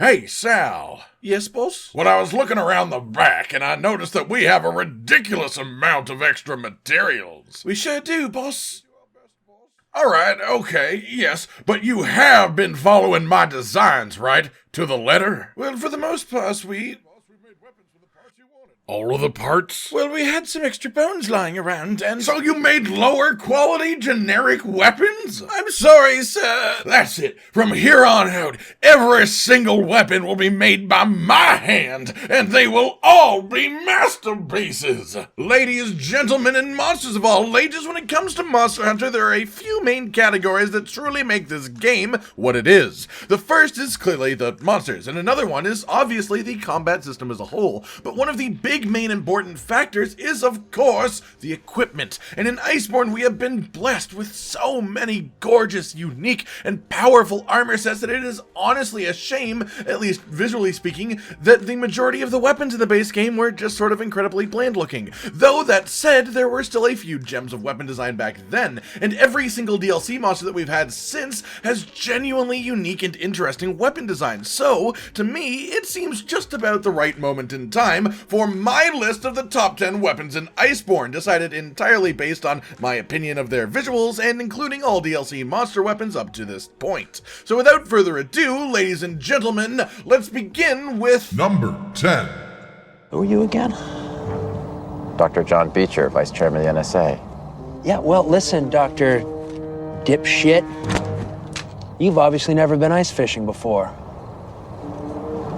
Hey, Sal. Yes, boss? Well, I was looking around the back, and I noticed that we have a ridiculous amount of extra materials. We sure do, boss. Alright, okay, yes, but you have been following my designs, right? To the letter? Well, for the most part, All of the parts? Well, we had some extra bones lying around, and... So you made lower quality generic weapons? I'm sorry, sir. That's it. From here on out, every single weapon will be made by my hand, and they will all be masterpieces. Ladies, gentlemen, and monsters of all ages, when it comes to Monster Hunter, there are a few main categories that truly make this game what it is. The first is clearly the monsters, and another one is obviously the combat system as a whole. But one of the big main important factors is, of course, the equipment. And in Iceborne, we have been blessed with so many gorgeous, unique, and powerful armor sets that it is honestly a shame, at least visually speaking, that the majority of the weapons in the base game were just sort of incredibly bland looking. Though that said, there were still a few gems of weapon design back then, and every single DLC monster that we've had since has genuinely unique and interesting weapon design. So, to me, it seems just about the right moment in time for my list of the top 10 weapons in Iceborne, decided entirely based on my opinion of their visuals and including all DLC monster weapons up to this point. So without further ado, ladies and gentlemen, let's begin with Number 10. Who are you again? Dr. John Beecher, Vice Chairman of the NSA. Yeah, well, listen, Dr. Dipshit. You've obviously never been ice fishing before.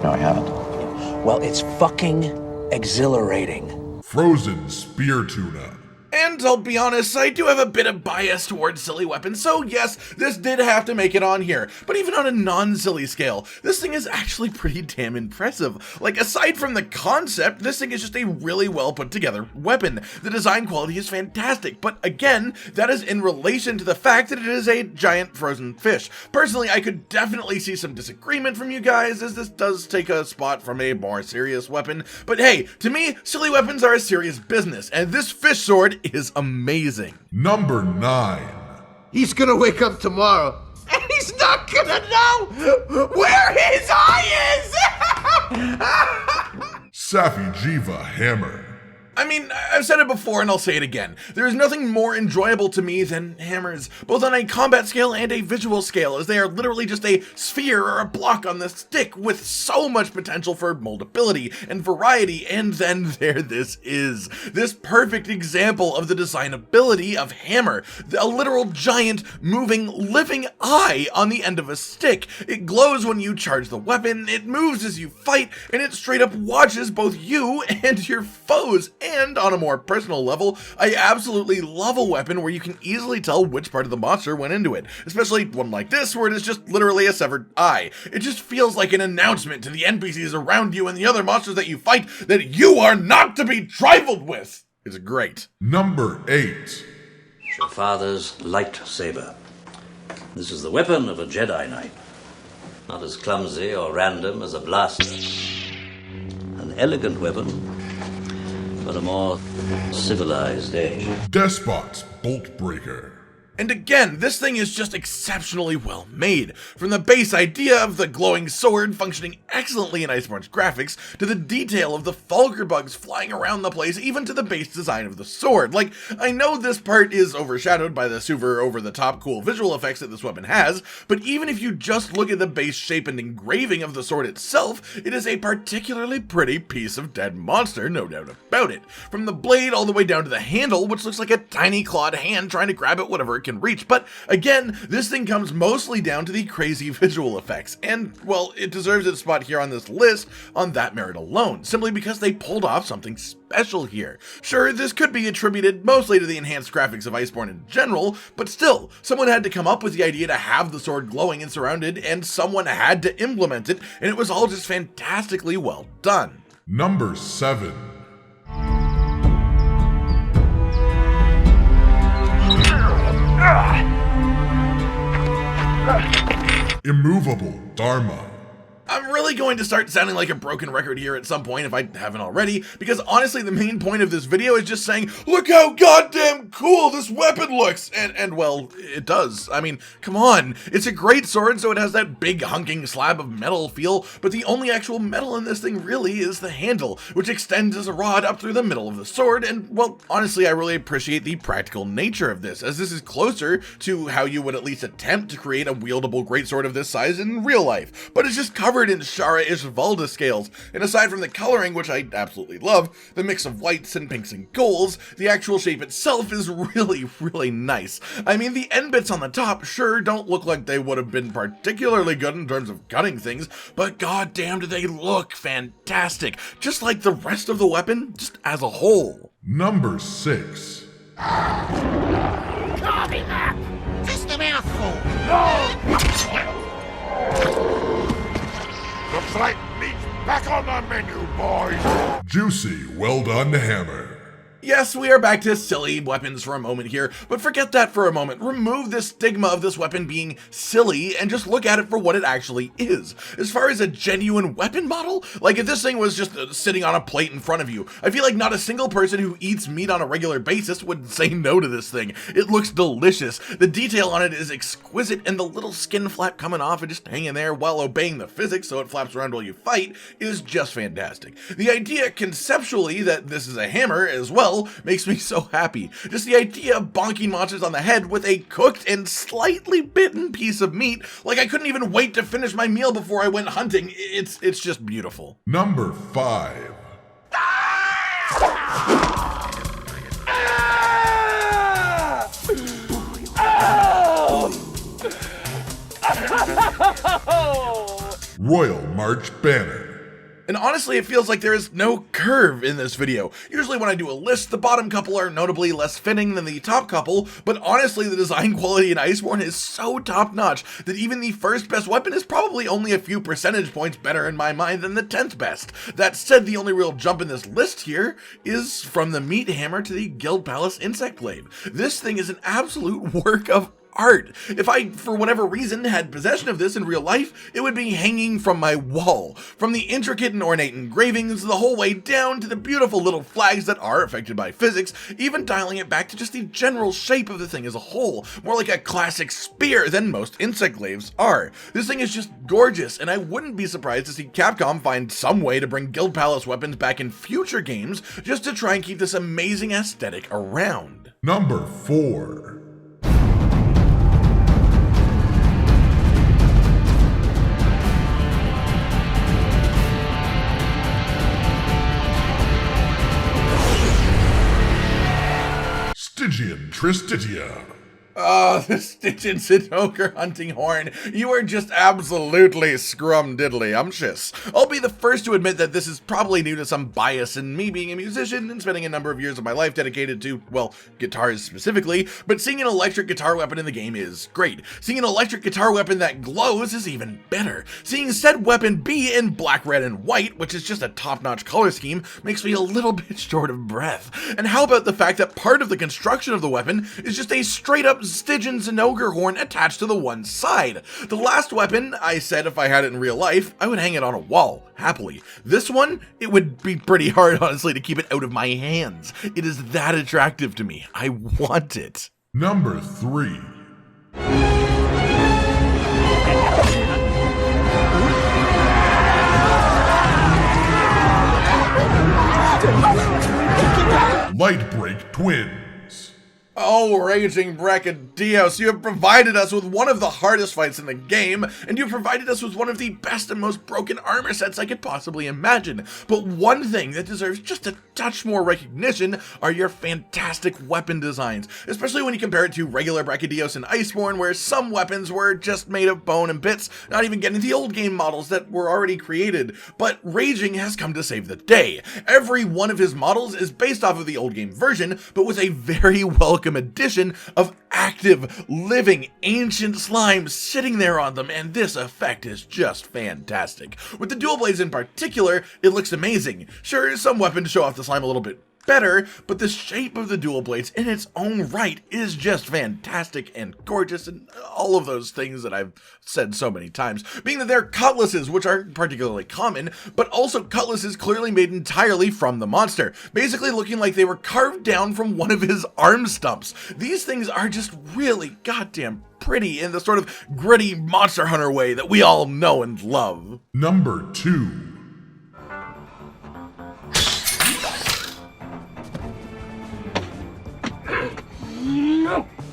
No, I haven't. Well, it's fucking exhilarating. Frozen spear tuna. And I'll be honest, I do have a bit of bias towards silly weapons, so yes, this did have to make it on here. But even on a non-silly scale, this thing is actually pretty damn impressive. Like, aside from the concept, this thing is just a really well put together weapon. The design quality is fantastic, but again, that is in relation to the fact that it is a giant frozen fish. Personally, I could definitely see some disagreement from you guys, as this does take a spot from a more serious weapon. But hey, to me, silly weapons are a serious business, and this fish sword is amazing. Number 9. He's gonna wake up tomorrow, and he's not gonna know where his eye is! Safi'jiiva hammer. I mean, I've said it before and I'll say it again. There is nothing more enjoyable to me than hammers, both on a combat scale and a visual scale, as they are literally just a sphere or a block on the stick with so much potential for moldability and variety, and then there this is. This perfect example of the designability of hammer. A literal giant, moving, living eye on the end of a stick. It glows when you charge the weapon, it moves as you fight, and it straight up watches both you and your foes. And on a more personal level, I absolutely love a weapon where you can easily tell which part of the monster went into it, especially one like this where it is just literally a severed eye. It just feels like an announcement to the NPCs around you and the other monsters that you fight that you are not to be trifled with. It's great. Number 8. Your father's lightsaber. This is the weapon of a Jedi Knight. Not as clumsy or random as a blaster. An elegant weapon, but a more civilized age. DESPOT'S BOLTBREAKER. And again, this thing is just exceptionally well made. From the base idea of the glowing sword functioning excellently in Iceborne's graphics, to the detail of the Fulgur bugs flying around the place, even to the base design of the sword. Like, I know this part is overshadowed by the super over-the-top cool visual effects that this weapon has, but even if you just look at the base shape and engraving of the sword itself, it is a particularly pretty piece of dead monster, no doubt about it. From the blade all the way down to the handle, which looks like a tiny clawed hand trying to grab at whatever it can reach. But again, this thing comes mostly down to the crazy visual effects, and well, it deserves its spot here on this list on that merit alone, simply because they pulled off something special here. Sure, this could be attributed mostly to the enhanced graphics of Iceborne in general, but still, someone had to come up with the idea to have the sword glowing and surrounded, and someone had to implement it, and it was all just fantastically well done. Number 7. Immovable DHARMA. I I'm really going to start sounding like a broken record here at some point if I haven't already, because honestly the main point of this video is just saying, look how goddamn cool this weapon looks, and well, it does. I mean, come on, it's a great sword, so it has that big hunking slab of metal feel, but the only actual metal in this thing really is the handle, which extends as a rod up through the middle of the sword, and well, honestly, I really appreciate the practical nature of this, as this is closer to how you would at least attempt to create a wieldable greatsword of this size in real life, but it's just covered in Shara-ish Valda scales, and aside from the coloring, which I absolutely love, the mix of whites and pinks and golds, the actual shape itself is really nice. I mean, the end bits on the top sure don't look like they would have been particularly good in terms of cutting things, but goddamn do they look fantastic, just like the rest of the weapon, just as a whole. Number 6. Carving up! Just a mouthful! Looks like meat's back on the menu, boys. Juicy, well done hammer. Yes, we are back to silly weapons for a moment here, but forget that for a moment. Remove the stigma of this weapon being silly and just look at it for what it actually is. As far as a genuine weapon model, like if this thing was just sitting on a plate in front of you, I feel like not a single person who eats meat on a regular basis would say no to this thing. It looks delicious. The detail on it is exquisite, and the little skin flap coming off and just hanging there while obeying the physics so it flaps around while you fight is just fantastic. The idea conceptually that this is a hammer as well makes me so happy. Just the idea of bonking monsters on the head with a cooked and slightly bitten piece of meat, like I couldn't even wait to finish my meal before I went hunting. It's just beautiful. Number 5. Royal March Banner. And honestly, it feels like there is no curve in this video. Usually when I do a list, the bottom couple are notably less fitting than the top couple, but honestly the design quality in Iceborne is so top notch that even the first best weapon is probably only a few percentage points better in my mind than the 10th best. That said, the only real jump in this list here is from the meat hammer to the Guild Palace insect blade. This thing is an absolute work of art. If I, for whatever reason, had possession of this in real life, it would be hanging from my wall. From the intricate and ornate engravings, the whole way down to the beautiful little flags that are affected by physics, even dialing it back to just the general shape of the thing as a whole, more like a classic spear than most insect glaives are. This thing is just gorgeous, and I wouldn't be surprised to see Capcom find some way to bring Guild Palace weapons back in future games, just to try and keep this amazing aesthetic around. Number 4. Stygian Tristitia. Oh, the Stygian Sinoker hunting horn. You are just absolutely scrumdiddly-umptious. I'll be the first to admit that this is probably due to some bias in me being a musician and spending a number of years of my life dedicated to, well, guitars specifically, but seeing an electric guitar weapon in the game is great. Seeing an electric guitar weapon that glows is even better. Seeing said weapon be in black, red, and white, which is just a top-notch color scheme, makes me a little bit short of breath. And how about the fact that part of the construction of the weapon is just a straight-up Stygian Zinogre horn attached to the one side. The last weapon, I said if I had it in real life, I would hang it on a wall, happily. This one, it would be pretty hard, honestly, to keep it out of my hands. It is that attractive to me. I want it. Number 3. Lightbreak Twins. Oh, Raging Brachydios, you have provided us with one of the hardest fights in the game, and you've provided us with one of the best and most broken armor sets I could possibly imagine. But one thing that deserves just a touch more recognition are your fantastic weapon designs, especially when you compare it to regular Brachydios and Iceborne, where some weapons were just made of bone and bits, not even getting the old game models that were already created. But Raging has come to save the day. Every one of his models is based off of the old game version, but with a very welcome addition of active, living, ancient slime sitting there on them, and this effect is just fantastic. With the dual blades in particular, it looks amazing. Sure, some weapons show off the slime a little bit better, but the shape of the dual blades in its own right is just fantastic and gorgeous, and all of those things that I've said so many times, being that they're cutlasses, which aren't particularly common, but also cutlasses clearly made entirely from the monster, basically looking like they were carved down from one of his arm stumps. These things are just really goddamn pretty in the sort of gritty Monster Hunter way that we all know and love. Number 2.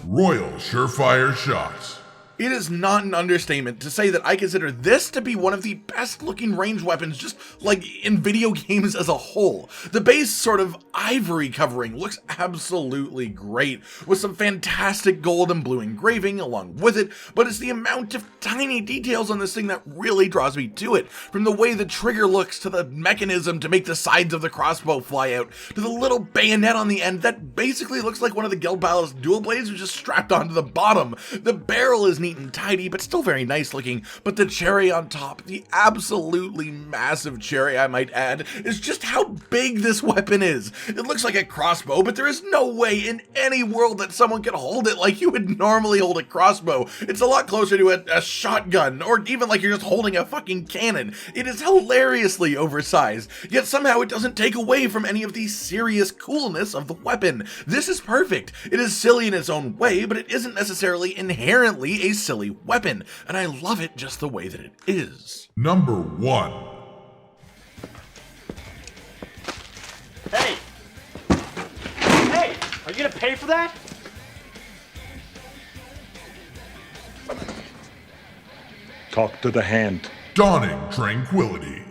Royal Surefire Shots. It is not an understatement to say that I consider this to be one of the best looking ranged weapons just like in video games as a whole. The base sort of ivory covering looks absolutely great with some fantastic gold and blue engraving along with it, but it's the amount of tiny details on this thing that really draws me to it. From the way the trigger looks to the mechanism to make the sides of the crossbow fly out to the little bayonet on the end that basically looks like one of the Guild Palace dual blades was just strapped onto the bottom. The barrel is neat and tidy, but still very nice looking, but the cherry on top, the absolutely massive cherry I might add, is just how big this weapon is. It looks like a crossbow, but there is no way in any world that someone could hold it like you would normally hold a crossbow. It's a lot closer to a shotgun, or even like you're just holding a fucking cannon. It is hilariously oversized, yet somehow it doesn't take away from any of the serious coolness of the weapon. This is perfect. It is silly in its own way, but it isn't necessarily inherently a silly weapon, and I love it just the way that it is. Number 1. Hey! Hey! Are you gonna pay for that? Talk to the hand. Dawning Tranquility.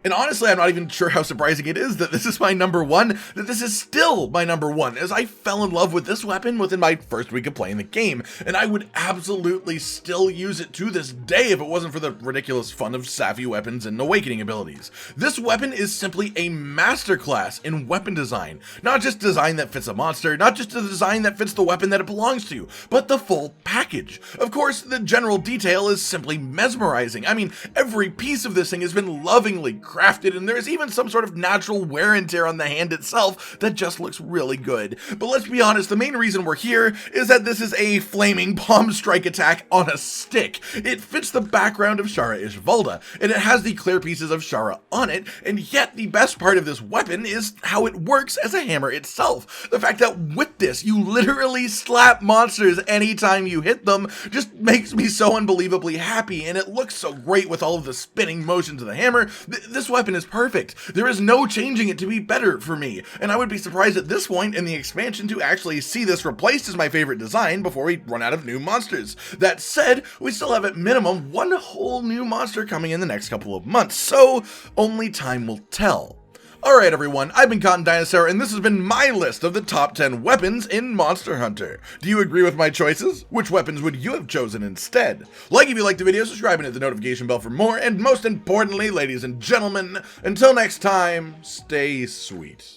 And honestly, I'm not even sure how surprising it is that this is my number 1, that this is still my number 1, as I fell in love with this weapon within my first week of playing the game, and I would absolutely still use it to this day if it wasn't for the ridiculous fun of Safi weapons and awakening abilities. This weapon is simply a masterclass in weapon design. Not just design that fits a monster, not just a design that fits the weapon that it belongs to, but the full package. Of course, the general detail is simply mesmerizing. I mean, every piece of this thing has been lovingly crafted, and there's even some sort of natural wear and tear on the hand itself that just looks really good. But let's be honest, the main reason we're here is that this is a flaming palm strike attack on a stick. It fits the background of Shara Ishvalda, and it has the clear pieces of Shara on it, and yet the best part of this weapon is how it works as a hammer itself. The fact that with this, you literally slap monsters anytime you hit them just makes me so unbelievably happy, and it looks so great with all of the spinning motions of the hammer. This weapon is perfect. There is no changing it to be better for me, and I would be surprised at this point in the expansion to actually see this replaced as my favorite design before we run out of new monsters. That said, we still have at minimum one whole new monster coming in the next couple of months, so only time will tell. Alright everyone, I've been Cotton Dinosaur, and this has been my list of the top 10 weapons in Monster Hunter. Do you agree with my choices? Which weapons would you have chosen instead? Like if you liked the video, subscribe and hit the notification bell for more, and most importantly, ladies and gentlemen, until next time, stay sweet.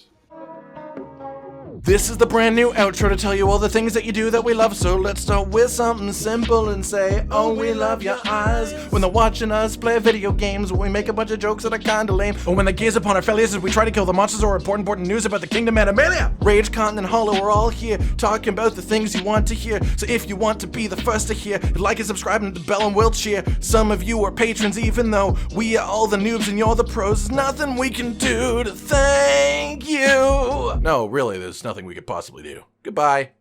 This is the brand new outro to tell you all the things that you do that we love, so let's start with something simple and say, oh, we love your eyes. When they're watching us play video games, when we make a bunch of jokes that are kinda lame, or when they gaze upon our failures as we try to kill the monsters or important news about the kingdom and Amelia. Rage, Cotton, and Hollow are all here, talking about the things you want to hear, so if you want to be the first to hear, like and subscribe and the bell and we'll cheer. Some of you are patrons even though we are all the noobs and you're the pros. There's nothing we can do to thank you. No, really, there's nothing we could possibly do. Goodbye.